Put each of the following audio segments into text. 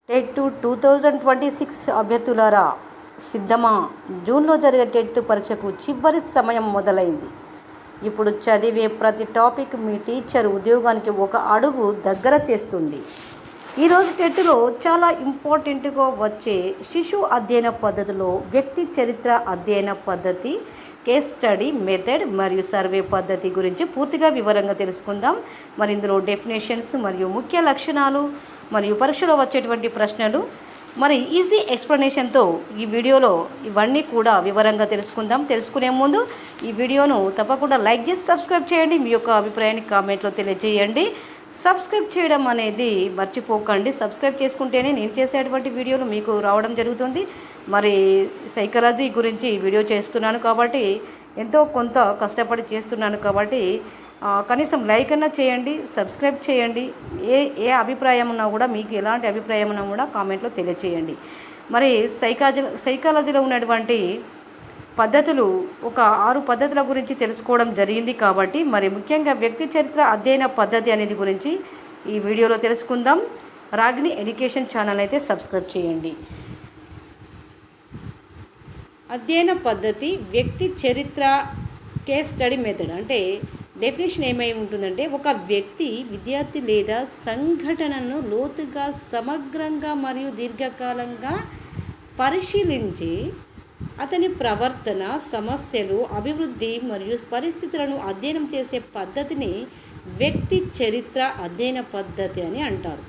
TET 2026 అభ్యర్థులారా సిద్ధమా? జూన్లో జరిగే టెట్ పరీక్షకు చివరి సమయం మొదలైంది. ఇప్పుడు చదివే ప్రతి టాపిక్ మీ టీచర్ ఉద్యోగానికి ఒక అడుగు దగ్గర చేస్తుంది. ఈరోజు టెట్లో చాలా ఇంపార్టెంట్గా వచ్చే శిశు అధ్యయన పద్ధతిలో వ్యక్తి చరిత్ర అధ్యయన పద్ధతి, కేస్ స్టడీ మెథడ్ మరియు సర్వే పద్ధతి గురించి పూర్తిగా వివరంగా తెలుసుకుందాం. మరి ఇందులో డెఫినేషన్స్ మరియు ముఖ్య లక్షణాలు మరియు పరీక్షలో వచ్చేటువంటి ప్రశ్నలు మరి ఈజీ ఎక్స్ప్లెనేషన్తో ఈ వీడియోలో ఇవన్నీ కూడా వివరంగా తెలుసుకుందాం. తెలుసుకునే ముందు ఈ వీడియోను తప్పకుండా లైక్ చేసి సబ్స్క్రైబ్ చేయండి. మీ యొక్క అభిప్రాయాన్ని కామెంట్లో తెలియజేయండి. సబ్స్క్రైబ్ చేయడం అనేది మర్చిపోకండి. సబ్స్క్రైబ్ చేసుకుంటేనే నేను చేసేటువంటి వీడియోలు మీకు రావడం జరుగుతుంది. మరి సైకాలజీ గురించి వీడియో చేస్తున్నాను కాబట్టి ఎంతో కొంత కష్టపడి చేస్తున్నాను కాబట్టి కనీసం లైక్ అన్నా చేయండి, సబ్స్క్రైబ్ చేయండి. ఏ అభిప్రాయం ఉన్నా కూడా, మీకు ఎలాంటి అభిప్రాయం ఉన్నా కూడా కామెంట్లో తెలియచేయండి. మరి సైకాలజీలో ఉన్నటువంటి పద్ధతులు ఒక 6 పద్ధతుల గురించి తెలుసుకోవడం జరిగింది కాబట్టి మరి ముఖ్యంగా వ్యక్తి చరిత్ర అధ్యయన పద్ధతి అనేది గురించి ఈ వీడియోలో తెలుసుకుందాం. రాగిణి ఎడ్యుకేషన్ ఛానల్ అయితే సబ్స్క్రైబ్ చేయండి. అధ్యయన పద్ధతి వ్యక్తి చరిత్ర కేస్ స్టడీ మెథడ్ అంటే డెఫినేషన్ ఏమై ఉంటుందంటే, ఒక వ్యక్తి, విద్యార్థి లేదా సంఘటనను లోతుగా, సమగ్రంగా మరియు దీర్ఘకాలంగా పరిశీలించి అతని ప్రవర్తన, సమస్యలు, అభివృద్ధి మరియు పరిస్థితులను అధ్యయనం చేసే పద్ధతిని వ్యక్తి చరిత్ర అధ్యయన పద్ధతి అని అంటారు.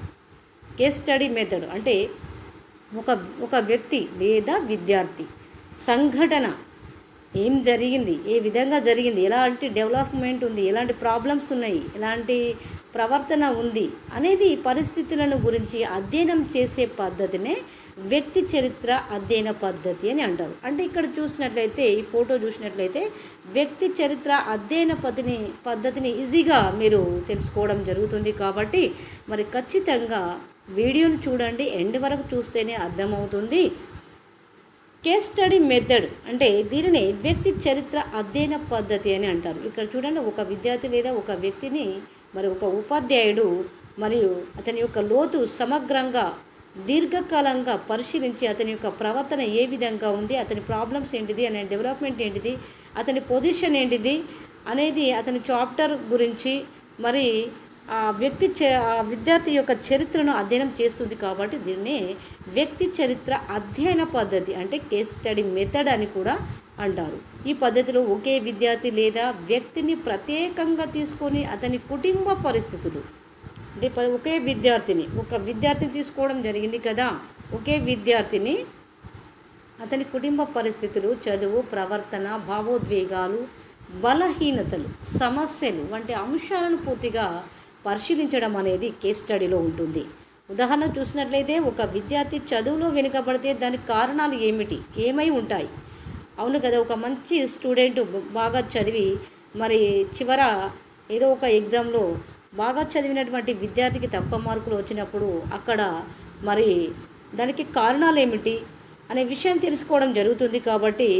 కేస్ స్టడీ మెథడ్ అంటే ఒక వ్యక్తి లేదా విద్యార్థి సంఘటన ఏం జరిగింది, ఏ విధంగా జరిగింది, ఎలాంటి డెవలప్మెంట్ ఉంది, ఎలాంటి ప్రాబ్లమ్స్ ఉన్నాయి, ఎలాంటి ప్రవర్తన ఉంది అనేది పరిస్థితులను గురించి అధ్యయనం చేసే పద్ధతినే వ్యక్తి చరిత్ర అధ్యయన పద్ధతి అని అంటారు. అంటే ఇక్కడ చూసినట్లయితే, ఈ ఫోటో చూసినట్లయితే వ్యక్తి చరిత్ర అధ్యయన పద్ధతిని ఈజీగా మీరు తెలుసుకోవడం జరుగుతుంది. కాబట్టి మరి ఖచ్చితంగా వీడియోను చూడండి, ఎండ్ వరకు చూస్తేనే అర్థమవుతుంది. కేస్ స్టడీ మెథడ్ అంటే దీనిని వ్యక్తి చరిత్ర అధ్యయన పద్ధతి అని అంటారు. ఇక్కడ చూడండి, ఒక విద్యార్థి లేదా ఒక వ్యక్తిని మరి ఒక ఉపాధ్యాయుడు మరియు అతని యొక్క లోతు సమగ్రంగా దీర్ఘకాలంగా పరిశీలించి అతని యొక్క ప్రవర్తన ఏ విధంగా ఉంది, అతని ప్రాబ్లమ్స్ ఏంటిది, అనే డెవలప్మెంట్ ఏంటిది, అతని పొజిషన్ ఏంటిది అనేది, అతని చాప్టర్ గురించి మరి ఆ విద్యార్థి యొక్క చరిత్రను అధ్యయనం చేస్తుంది. కాబట్టి దీన్ని వ్యక్తి చరిత్ర అధ్యయన పద్ధతి అంటే కేస్ స్టడీ మెథడ్ అని కూడా అంటారు. ఈ పద్ధతిలో ఒకే విద్యార్థి లేదా వ్యక్తిని ప్రత్యేకంగా తీసుకొని అతని కుటుంబ పరిస్థితులు అంటే ఒక విద్యార్థిని తీసుకోవడం జరిగింది కదా, ఒకే విద్యార్థిని అతని కుటుంబ పరిస్థితులు, చదువు, ప్రవర్తన, భావోద్వేగాలు, బలహీనతలు, సమస్యలు వంటి అంశాలను పూర్తిగా పరిశీలించడం అనేది కేస్ స్టడీలో ఉంటుంది. ఉదాహరణ చూసినట్లయితే, ఒక విద్యార్థి చదువులో వెనుకబడితే దానికి కారణాలు ఏమై ఉంటాయి? అవును కదా, ఒక మంచి స్టూడెంట్ బాగా చదివి మరి చివర ఏదో ఒక ఎగ్జామ్లో బాగా చదివినటువంటి విద్యార్థికి తక్కువ మార్కులు వచ్చినప్పుడు అక్కడ మరి దానికి కారణాలు ఏమిటి అనే విషయం తెలుసుకోవడం జరుగుతుంది. కాబట్టి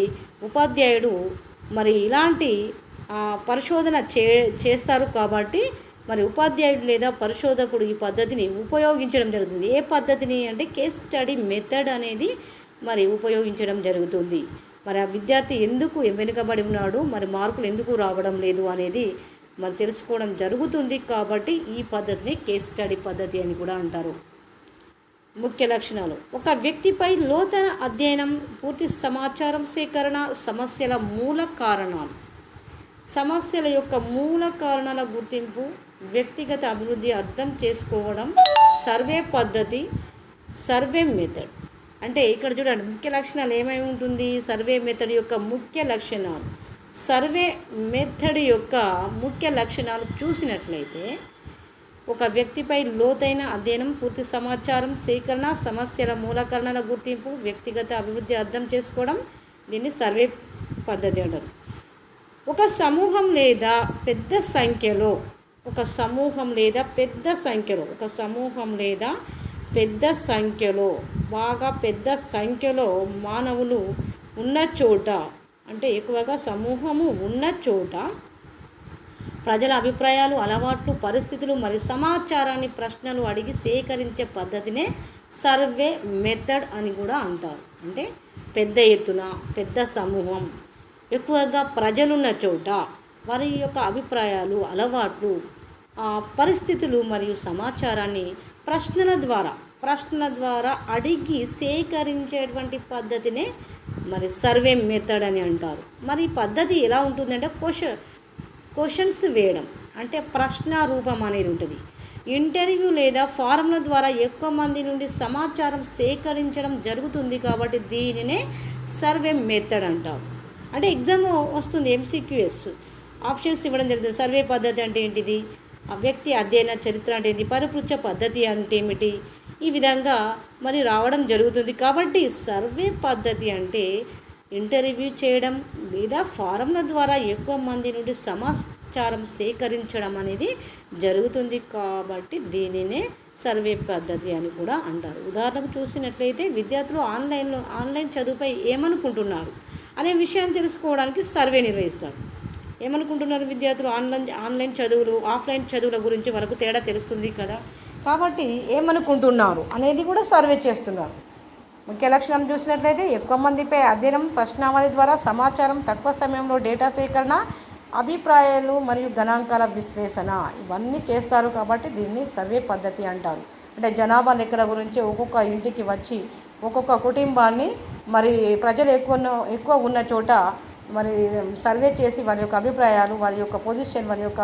ఉపాధ్యాయుడు మరి ఇలాంటి పరిశోధన చేస్తారు. కాబట్టి మరి ఉపాధ్యాయుడు లేదా పరిశోధకుడు ఈ పద్ధతిని ఉపయోగించడం జరుగుతుంది. ఏ పద్ధతిని అంటే కేస్ స్టడీ మెథడ్ అనేది మరి ఉపయోగించడం జరుగుతుంది. మరి ఆ విద్యార్థి ఎందుకు వెనుకబడి ఉన్నాడు, మరి మార్కులు ఎందుకు రావడం లేదు అనేది మరి తెలుసుకోవడం జరుగుతుంది. కాబట్టి ఈ పద్ధతిని కేస్ స్టడీ పద్ధతి అని కూడా అంటారు. ముఖ్య లక్షణాలు: ఒక వ్యక్తిపై లోతైన అధ్యయనం, పూర్తి సమాచారం సేకరణ, సమస్యల మూల కారణాలు, సమస్యల యొక్క మూల కారణాల గుర్తింపు, వ్యక్తిగత అభివృద్ధి అర్థం చేసుకోవడం, సర్వే పద్ధతి, సర్వే మెథడ్. అంటే ఇక్కడ చూడండి, ముఖ్య లక్షణాలు ఏమై ఉంటుంది? సర్వే మెథడ్ యొక్క ముఖ్య లక్షణాలు. సర్వే మెథడ్ యొక్క ముఖ్య లక్షణాలు చూసినట్లయితే, ఒక వ్యక్తిపై లోతైన అధ్యయనం, పూర్తి సమాచారం సేకరణ, సమస్యల మూల కారణాల గుర్తింపు, వ్యక్తిగత అభివృద్ధి అర్థం చేసుకోవడం, దీన్ని సర్వే పద్ధతి అంటారు. ఒక సమూహం లేదా పెద్ద సంఖ్యలో బాగా పెద్ద సంఖ్యలో మానవులు ఉన్న చోట, అంటే ఎక్కువగా సమూహము ఉన్న చోట ప్రజల అభిప్రాయాలు, అలవాట్లు, పరిస్థితులు మరియు సమాచారాన్ని ప్రశ్నలు అడిగి సేకరించే పద్ధతినే సర్వే మెథడ్ అని కూడా అంటారు. అంటే పెద్ద ఎత్తున పెద్ద సమూహం ఎక్కువగా ప్రజలున్న చోట వారి యొక్క అభిప్రాయాలు, అలవాట్లు, పరిస్థితులు మరియు సమాచారాన్ని ప్రశ్నల ద్వారా అడిగి సేకరించేటువంటి పద్ధతినే మరి సర్వే మెథడ్ అని అంటారు. మరి ఈ పద్ధతి ఎలా ఉంటుందంటే క్వశ్చన్స్ వేయడం, అంటే ప్రశ్న రూపం అనేది ఉంటుంది. ఇంటర్వ్యూ లేదా ఫారంల ద్వారా ఎక్కువ మంది నుండి సమాచారం సేకరించడం జరుగుతుంది కాబట్టి దీనినే సర్వే మెథడ్ అంటారు. అంటే ఎగ్జామ్ వస్తుంది, ఎంసీక్యూఎస్ ఆప్షన్స్ ఇవ్వడం జరుగుతుంది. సర్వే పద్ధతి అంటే ఏంటిది, ఆ వ్యక్తి అధ్యయన చరిత్ర అంటే ఏంటి, పరిపృచ్ఛ పద్ధతి అంటే ఏమిటి, ఈ విధంగా మరి రావడం జరుగుతుంది. కాబట్టి సర్వే పద్ధతి అంటే ఇంటర్వ్యూ చేయడం లేదా ఫారంల ద్వారా ఎక్కువ మంది నుండి సమాచారం సేకరించడం అనేది జరుగుతుంది. కాబట్టి దీనినే సర్వే పద్ధతి అని కూడా అంటారు. ఉదాహరణకు చూసినట్లయితే విద్యార్థులు ఆన్లైన్ చదువుపై ఏమనుకుంటున్నారు అనే విషయాన్ని తెలుసుకోవడానికి సర్వే నిర్వహిస్తారు. ఏమనుకుంటున్నారు విద్యార్థులు, ఆన్లైన్ చదువులు ఆఫ్లైన్ చదువుల గురించి వరకు తేడా తెలుస్తుంది కదా, కాబట్టి ఏమనుకుంటున్నారు అనేది కూడా సర్వే చేస్తున్నారు. ముఖ్య లక్షణం చూసినట్లయితే ఎక్కువ మందిపై అధ్యయనం, ప్రశ్నావళి ద్వారా సమాచారం, తక్కువ సమయంలో డేటా సేకరణ, అభిప్రాయాలు మరియు గణాంకాల విశ్లేషణ ఇవన్నీ చేస్తారు. కాబట్టి దీన్ని సర్వే పద్ధతి అంటారు. అంటే జనాభా లెక్కల గురించి ఒక్కొక్క ఇంటికి వచ్చి ఒక్కొక్క కుటుంబాన్ని మరి ప్రజలు ఎక్కువ ఉన్న చోట మరి సర్వే చేసి వారి యొక్క అభిప్రాయాలు, వారి యొక్క పొజిషన్, వారి యొక్క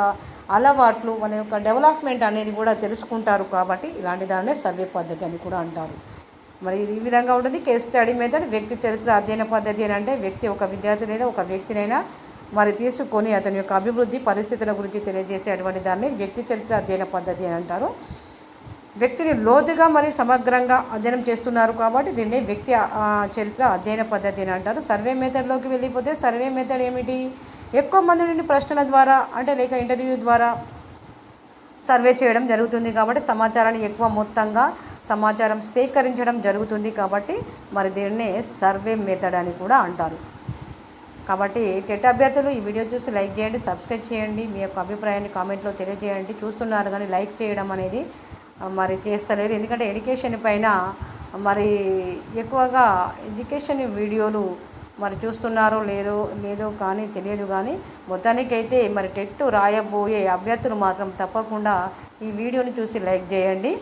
అలవాట్లు, వారి యొక్క డెవలప్మెంట్ అనేది కూడా తెలుసుకుంటారు. కాబట్టి ఇలాంటి దాన్నే సర్వే పద్ధతి అని కూడా అంటారు. మరి ఈ విధంగా ఉంటుంది. కేస్ స్టడీ మెథడ్ వ్యక్తి చరిత్ర అధ్యయన పద్ధతి అని అంటే వ్యక్తి ఒక విద్యార్థి లేదా ఒక వ్యక్తినైనా మరి తీసుకొని అతని యొక్క అభివృద్ధి పరిస్థితుల గురించి తెలియజేసేటువంటి దాన్ని వ్యక్తి చరిత్ర అధ్యయన పద్ధతి అని అంటారు. వ్యక్తిని లోతుగా మరియు సమగ్రంగా అధ్యయనం చేస్తున్నారు కాబట్టి దీన్ని వ్యక్తి చరిత్ర అధ్యయన పద్ధతి అని అంటారు. సర్వే మెథడ్లోకి వెళ్ళిపోతే సర్వే మెథడ్ ఏమిటి, ఎక్కువ మంది నుండి ప్రశ్నల ద్వారా అంటే లేక ఇంటర్వ్యూ ద్వారా సర్వే చేయడం జరుగుతుంది. కాబట్టి సమాచారాన్ని ఎక్కువ మొత్తంగా సమాచారం సేకరించడం జరుగుతుంది. కాబట్టి మరి దీన్నే సర్వే మెథడ్ అని కూడా అంటారు. కాబట్టి టెట్ అభ్యర్థులు ఈ వీడియో చూసి లైక్ చేయండి, సబ్స్క్రైబ్ చేయండి, మీ యొక్క అభిప్రాయాన్ని కామెంట్లో తెలియజేయండి. చూస్తున్నారు కానీ లైక్ చేయడం అనేది మరి చేస్తలేరు. ఎందుకంటే ఎడ్యుకేషన్ పైన మరి ఎక్కువగా ఎడ్యుకేషన్ వీడియోలు మరి చూస్తున్నారో లేదో కానీ తెలియదు. కానీ మొత్తానికైతే మరి టెట్ రాయబోయే అభ్యర్థులు మాత్రం తప్పకుండా ఈ వీడియోని చూసి లైక్ చేయండి.